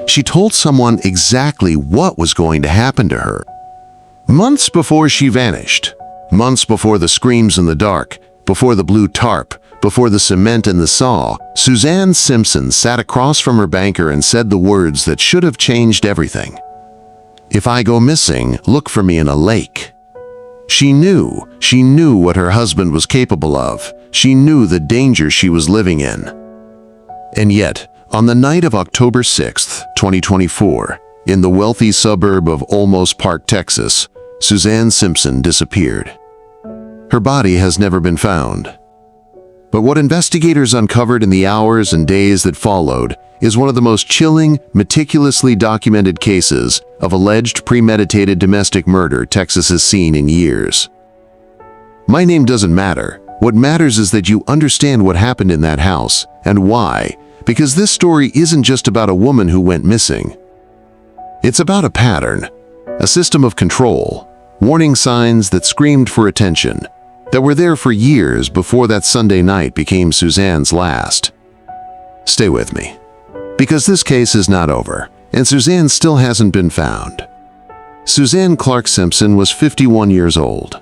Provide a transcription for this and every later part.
she told someone exactly what was going to happen to her. Months before she vanished, months before the screams in the dark, before the blue tarp, before the cement and the saw, Suzanne Simpson sat across from her banker and said the words that should have changed everything. "If I go missing, look for me in a lake." She knew what her husband was capable of. She knew the danger she was living in. And yet, on the night of October 6th, 2024, in the wealthy suburb of Olmos Park, Texas, Suzanne Simpson disappeared. Her body has never been found. But what investigators uncovered in the hours and days that followed is one of the most chilling, meticulously documented cases of alleged premeditated domestic murder Texas has seen in years. My name doesn't matter. What matters is that you understand what happened in that house and why, because this story isn't just about a woman who went missing. It's about a pattern, a system of control, warning signs that screamed for attention, that were there for years before that Sunday night became Suzanne's last. Stay with me, because this case is not over, and Suzanne still hasn't been found. Suzanne Clark Simpson was 51 years old.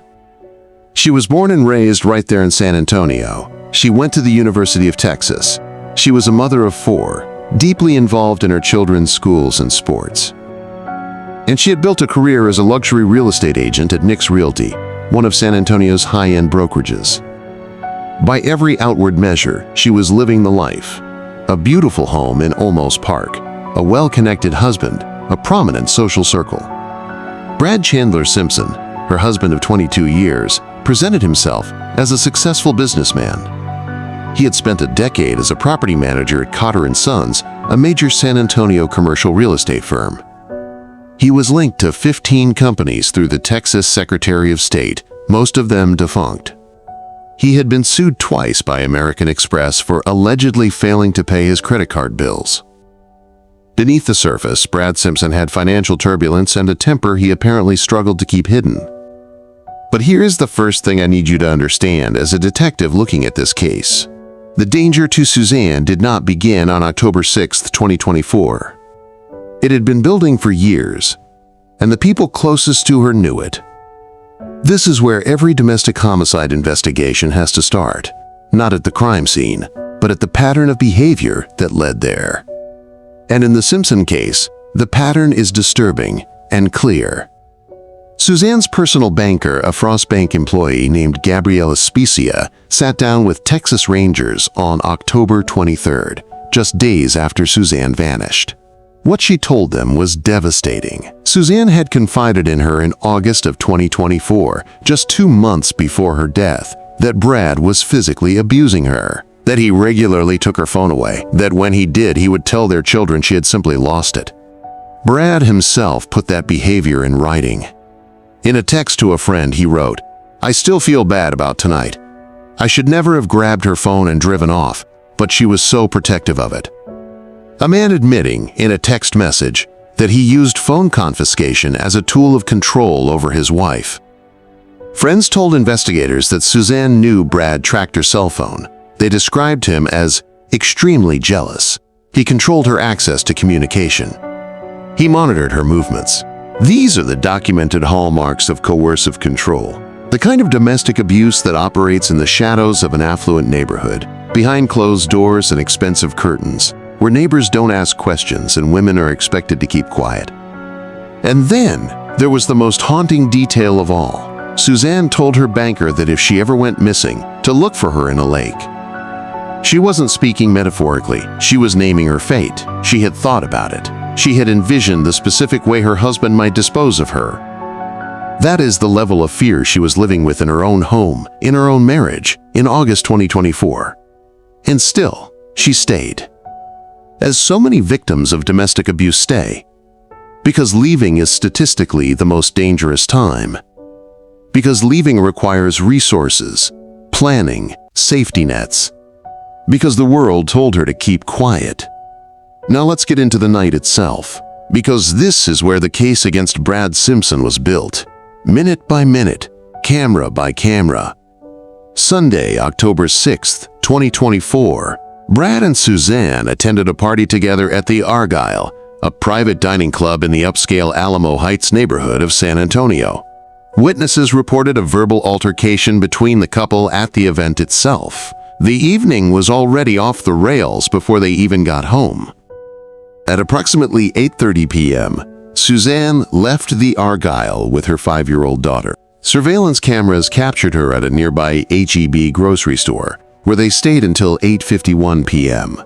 She was born and raised right there in San Antonio. She went to the University of Texas. She was a mother of 4, deeply involved in her children's schools and sports. And she had built a career as a luxury real estate agent at Nix Realty, one of San Antonio's high-end brokerages. By every outward measure, she was living the life. A beautiful home in Olmos Park, a well-connected husband, a prominent social circle. Brad Simpson, her husband of 22 years, presented himself as a successful businessman. He had spent a decade as a property manager at Cotter & Sons, a major San Antonio commercial real estate firm. He was linked to 15 companies through the Texas Secretary of State, most of them defunct. He had been sued twice by American Express for allegedly failing to pay his credit card bills. Beneath the surface, Brad Simpson had financial turbulence and a temper he apparently struggled to keep hidden. But here is the first thing I need you to understand as a detective looking at this case. The danger to Suzanne did not begin on October 6, 2024. It had been building for years, and the people closest to her knew it. This is where every domestic homicide investigation has to start, not at the crime scene, but at the pattern of behavior that led there. And in the Simpson case, the pattern is disturbing and clear. Suzanne's personal banker, a Frost Bank employee named Gabriela Spezia, sat down with Texas Rangers on October 23rd, just days after Suzanne vanished. What she told them was devastating. Suzanne had confided in her in August of 2024, just 2 months before her death, that Brad was physically abusing her, that he regularly took her phone away, that when he did, he would tell their children she had simply lost it. Brad himself put that behavior in writing. In a text to a friend, he wrote, "I still feel bad about tonight. I should never have grabbed her phone and driven off, but she was so protective of it." A man admitting in a text message that he used phone confiscation as a tool of control over his wife. Friends told investigators that Suzanne knew Brad tracked her cell phone. They described him as extremely jealous. He controlled her access to communication. He monitored her movements. These are the documented hallmarks of coercive control, the kind of domestic abuse that operates in the shadows of an affluent neighborhood, behind closed doors and expensive curtains, where neighbors don't ask questions and women are expected to keep quiet. And then there was the most haunting detail of all. Suzanne told her banker that if she ever went missing, to look for her in a lake. She wasn't speaking metaphorically. She was naming her fate. She had thought about it. She had envisioned the specific way her husband might dispose of her. That is the level of fear she was living with in her own home, in her own marriage, in August 2024. And still, she stayed. As so many victims of domestic abuse stay. Because leaving is statistically the most dangerous time. Because leaving requires resources, planning, safety nets. Because the world told her to keep quiet. Now let's get into the night itself, because this is where the case against Brad Simpson was built, minute by minute, camera by camera. Sunday, October 6th, 2024, Brad and Suzanne attended a party together at the Argyle, a private dining club in the upscale Alamo Heights neighborhood of San Antonio. Witnesses reported a verbal altercation between the couple at the event itself. The evening was already off the rails before they even got home. At approximately 8:30 p.m., Suzanne left the Argyle with her 5-year-old daughter. Surveillance cameras captured her at a nearby H-E-B grocery store, where they stayed until 8:51 p.m.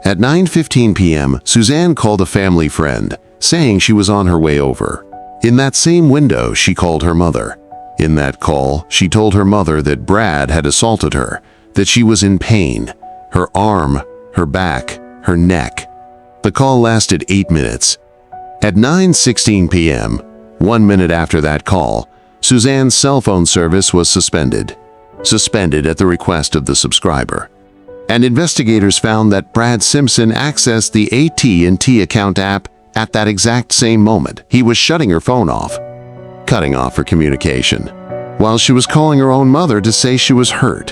At 9:15 p.m., Suzanne called a family friend, saying she was on her way over. In that same window, she called her mother. In that call, she told her mother that Brad had assaulted her, that she was in pain, her arm, her back, her neck. The call lasted 8 minutes. At 9:16 p.m., 1 minute after that call, Suzanne's cell phone service was suspended at the request of the subscriber. And investigators found that Brad Simpson accessed the AT&T account app at that exact same moment. He was shutting her phone off, cutting off her communication, while she was calling her own mother to say she was hurt.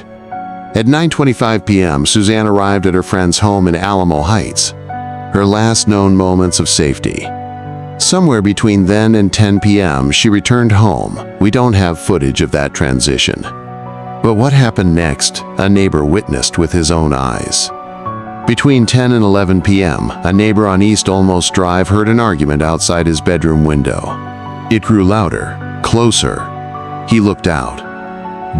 At 9:25 p.m., Suzanne arrived at her friend's home in Alamo Heights, her last known moments of safety. Somewhere between then and 10 p.m., she returned home. We don't have footage of that transition. But what happened next, a neighbor witnessed with his own eyes. Between 10 and 11 p.m., a neighbor on East Olmos Drive heard an argument outside his bedroom window. It grew louder, closer. He looked out.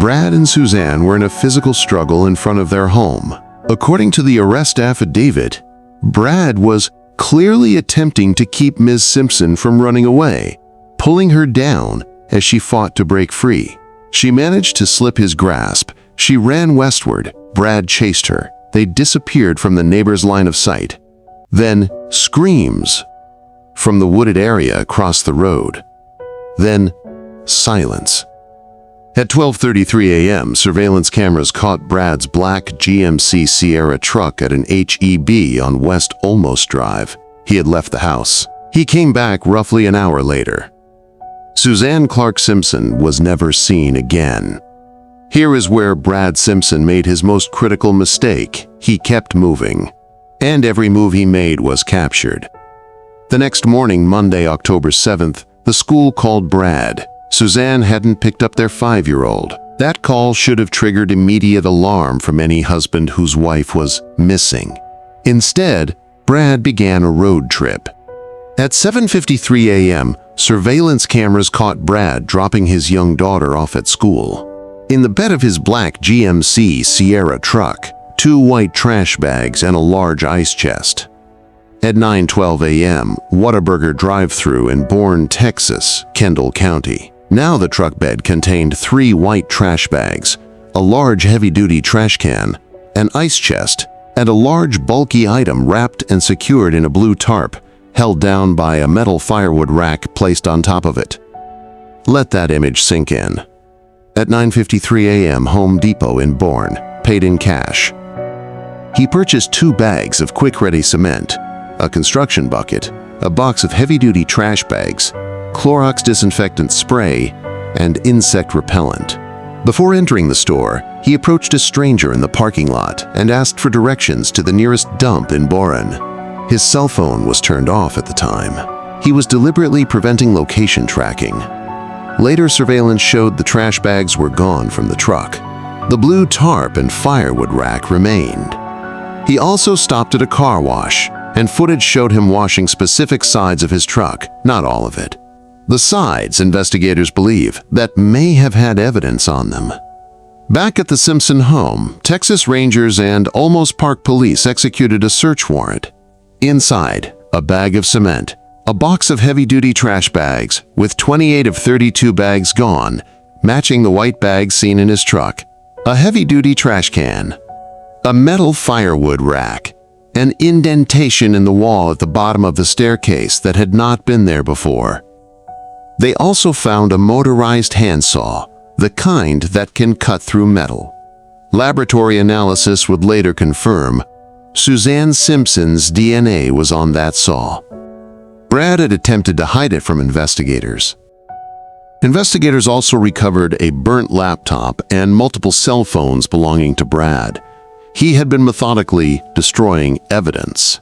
Brad and Suzanne were in a physical struggle in front of their home. According to the arrest affidavit, Brad was clearly attempting to keep Ms. Simpson from running away, pulling her down as she fought to break free. She managed to slip his grasp. She ran westward. Brad chased her. They disappeared from the neighbor's line of sight. Then screams from the wooded area across the road. Then silence. At 12:33 a.m., surveillance cameras caught Brad's black GMC Sierra truck at an H-E-B on West Olmos Drive. He had left the house. He came back roughly an hour later. Suzanne Clark Simpson was never seen again. Here is where Brad Simpson made his most critical mistake. He kept moving, and every move he made was captured. The next morning, Monday, October 7th, the school called Brad. Suzanne hadn't picked up their 5-year-old. That call should have triggered immediate alarm from any husband whose wife was missing. Instead, Brad began a road trip. At 7:53 a.m., surveillance cameras caught Brad dropping his young daughter off at school. In the bed of his black GMC Sierra truck, 2 white trash bags and a large ice chest. At 9:12 a.m., Whataburger drive-thru in Bourne, Texas, Kendall County. Now the truck bed contained 3 white trash bags, a large heavy-duty trash can, an ice chest, and a large bulky item wrapped and secured in a blue tarp, held down by a metal firewood rack placed on top of it. Let that image sink in. At 9:53 a.m., Home Depot in Bourne paid in cash. He purchased 2 bags of quick-ready cement, a construction bucket, a box of heavy-duty trash bags, Clorox disinfectant spray, and insect repellent. Before entering the store, he approached a stranger in the parking lot and asked for directions to the nearest dump in Bourne. His cell phone was turned off at the time. He was deliberately preventing location tracking. Later surveillance showed the trash bags were gone from the truck. The blue tarp and firewood rack remained. He also stopped at a car wash, and footage showed him washing specific sides of his truck, not all of it. The sides, investigators believe, that may have had evidence on them. Back at the Simpson home, Texas Rangers and Olmos Park police executed a search warrant. Inside, a bag of cement, a box of heavy-duty trash bags, with 28 of 32 bags gone, matching the white bags seen in his truck, a heavy-duty trash can, a metal firewood rack, an indentation in the wall at the bottom of the staircase that had not been there before. They also found a motorized handsaw, the kind that can cut through metal. Laboratory analysis would later confirm Suzanne Simpson's DNA was on that saw. Brad had attempted to hide it from investigators. Investigators also recovered a burnt laptop and multiple cell phones belonging to Brad. He had been methodically destroying evidence.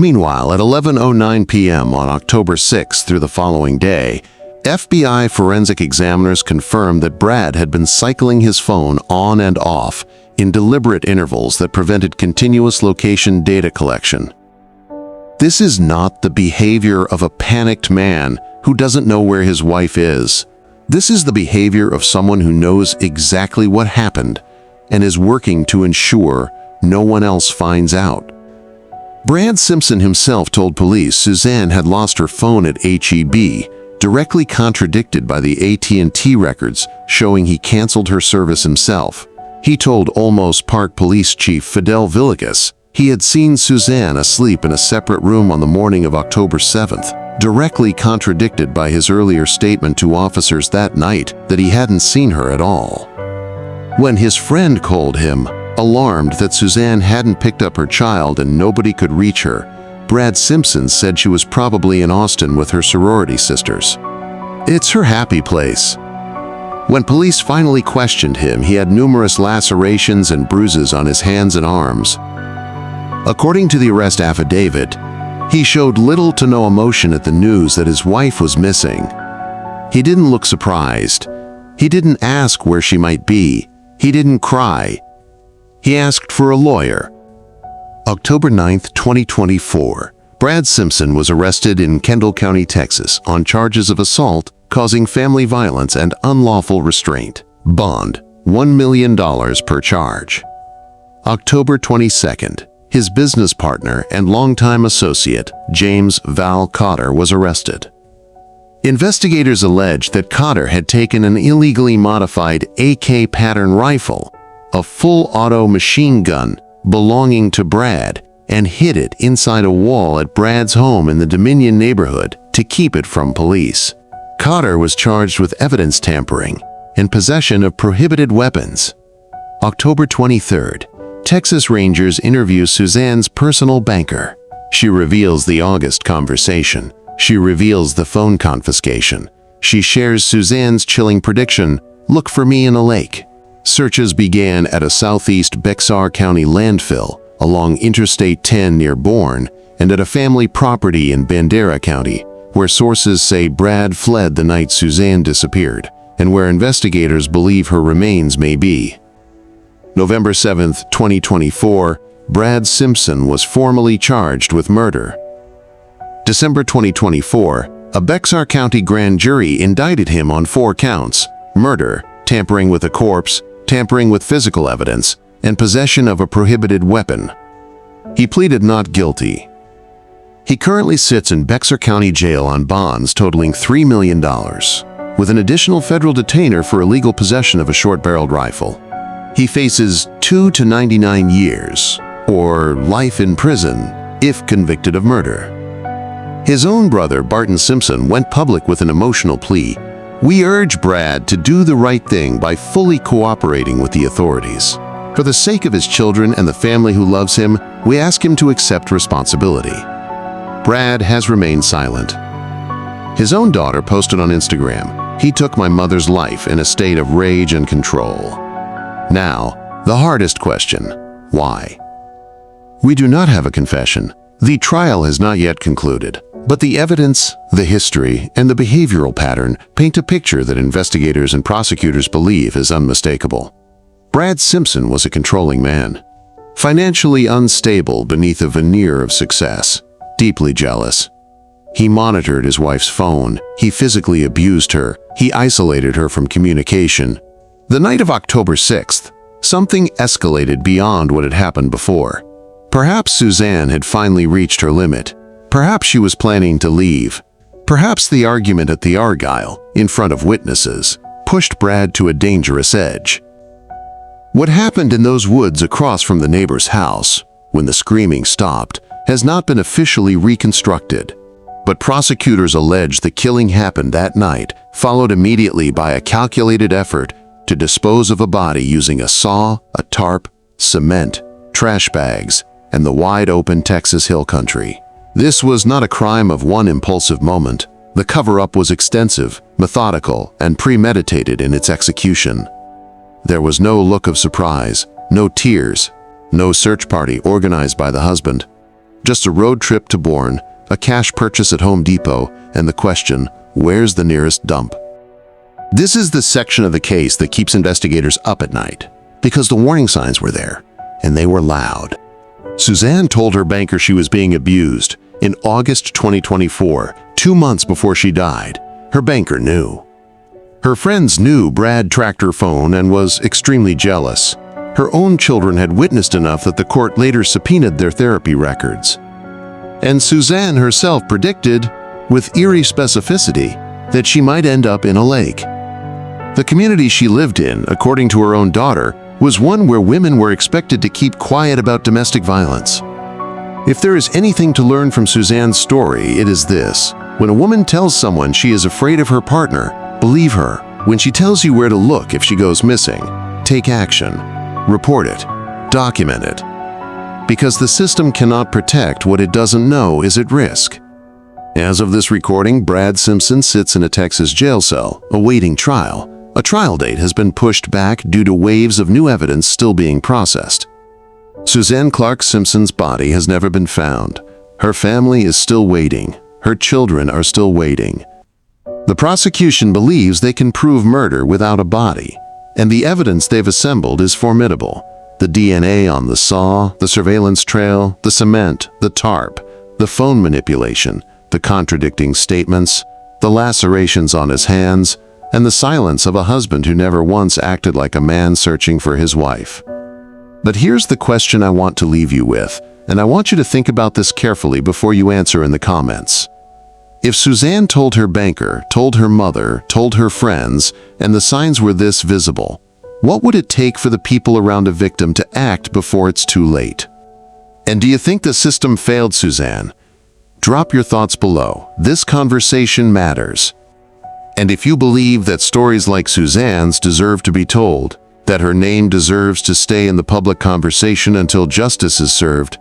Meanwhile, at 11:09 p.m. on October 6th through the following day, FBI forensic examiners confirmed that Brad had been cycling his phone on and off in deliberate intervals that prevented continuous location data collection. This is not the behavior of a panicked man who doesn't know where his wife is. This is the behavior of someone who knows exactly what happened and is working to ensure no one else finds out. Brad Simpson himself told police Suzanne had lost her phone at HEB, directly contradicted by the AT&T records showing he canceled her service himself. He told Olmos Park Police Chief Fidel Villegas he had seen Suzanne asleep in a separate room on the morning of October 7th, directly contradicted by his earlier statement to officers that night that he hadn't seen her at all. When his friend called him, alarmed that Suzanne hadn't picked up her child and nobody could reach her, Brad Simpson said she was probably in Austin with her sorority sisters. It's her happy place. When police finally questioned him, he had numerous lacerations and bruises on his hands and arms. According to the arrest affidavit, he showed little to no emotion at the news that his wife was missing. He didn't look surprised. He didn't ask where she might be. He didn't cry. He asked for a lawyer. October 9, 2024, Brad Simpson was arrested in Kendall County, Texas, on charges of assault, causing family violence and unlawful restraint. Bond, $1 million per charge. October 22nd, his business partner and longtime associate, James Val Cotter, was arrested. Investigators alleged that Cotter had taken an illegally modified AK pattern rifle, a full-auto machine gun belonging to Brad, and hid it inside a wall at Brad's home in the Dominion neighborhood to keep it from police. Cotter was charged with evidence tampering and possession of prohibited weapons. October 23rd, Texas Rangers interview Suzanne's personal banker. She reveals the August conversation. She reveals the phone confiscation. She shares Suzanne's chilling prediction, "Look for me in a lake." Searches began at a southeast Bexar County landfill along Interstate 10 near Bourne and at a family property in Bandera County, where sources say Brad fled the night Suzanne disappeared and where investigators believe her remains may be. November 7, 2024, Brad Simpson was formally charged with murder. December 2024, a Bexar County grand jury indicted him on 4 counts: murder, tampering with a corpse, tampering with physical evidence, and possession of a prohibited weapon. He pleaded not guilty. He currently sits in Bexar County Jail on bonds totaling $3 million, with an additional federal detainer for illegal possession of a short-barreled rifle. He faces 2 to 99 years, or life in prison, if convicted of murder. His own brother, Barton Simpson, went public with an emotional plea. "We urge Brad to do the right thing by fully cooperating with the authorities. For the sake of his children and the family who loves him, we ask him to accept responsibility." Brad has remained silent. His own daughter posted on Instagram, "He took my mother's life in a state of rage and control." Now, the hardest question: why? We do not have a confession. The trial has not yet concluded, but the evidence, the history, and the behavioral pattern paint a picture that investigators and prosecutors believe is unmistakable. Brad Simpson was a controlling man, financially unstable beneath a veneer of success, deeply jealous. He monitored his wife's phone, he physically abused her, he isolated her from communication. The night of October 6th, something escalated beyond what had happened before. Perhaps Suzanne had finally reached her limit. Perhaps she was planning to leave. Perhaps the argument at the Argyle, in front of witnesses, pushed Brad to a dangerous edge. What happened in those woods across from the neighbor's house, when the screaming stopped, has not been officially reconstructed. But prosecutors allege the killing happened that night, followed immediately by a calculated effort to dispose of a body using a saw, a tarp, cement, trash bags, and the wide-open Texas hill country. This was not a crime of one impulsive moment. The cover-up was extensive, methodical, and premeditated in its execution. There was no look of surprise, no tears, no search party organized by the husband. Just a road trip to Bourne, a cash purchase at Home Depot, and the question, where's the nearest dump? This is the section of the case that keeps investigators up at night, because the warning signs were there, and they were loud. Suzanne told her banker she was being abused. In August 2024, 2 months before she died, her banker knew. Her friends knew Brad tracked her phone and was extremely jealous. Her own children had witnessed enough that the court later subpoenaed their therapy records. And Suzanne herself predicted, with eerie specificity, that she might end up in a lake. The community she lived in, according to her own daughter, was one where women were expected to keep quiet about domestic violence. If there is anything to learn from Suzanne's story, it is this. When a woman tells someone she is afraid of her partner, believe her. When she tells you where to look if she goes missing, take action. Report it. Document it. Because the system cannot protect what it doesn't know is at risk. As of this recording, Brad Simpson sits in a Texas jail cell, awaiting trial. A trial date has been pushed back due to waves of new evidence still being processed. Suzanne Clark Simpson's body has never been found. Her family is still waiting. Her children are still waiting. The prosecution believes they can prove murder without a body, and the evidence they've assembled is formidable. The DNA on the saw, the surveillance trail, the cement, the tarp, the phone manipulation, the contradicting statements, the lacerations on his hands, and the silence of a husband who never once acted like a man searching for his wife. But here's the question I want to leave you with, and I want you to think about this carefully before you answer in the comments. If Suzanne told her banker, told her mother, told her friends, and the signs were this visible, what would it take for the people around a victim to act before it's too late? And do you think the system failed Suzanne? Drop your thoughts below. This conversation matters. And if you believe that stories like Suzanne's deserve to be told, that her name deserves to stay in the public conversation until justice is served,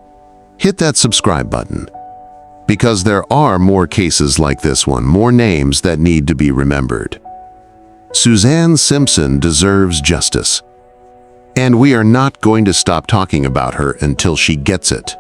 hit that subscribe button. Because there are more cases like this one, more names that need to be remembered. Suzanne Simpson deserves justice. And we are not going to stop talking about her until she gets it.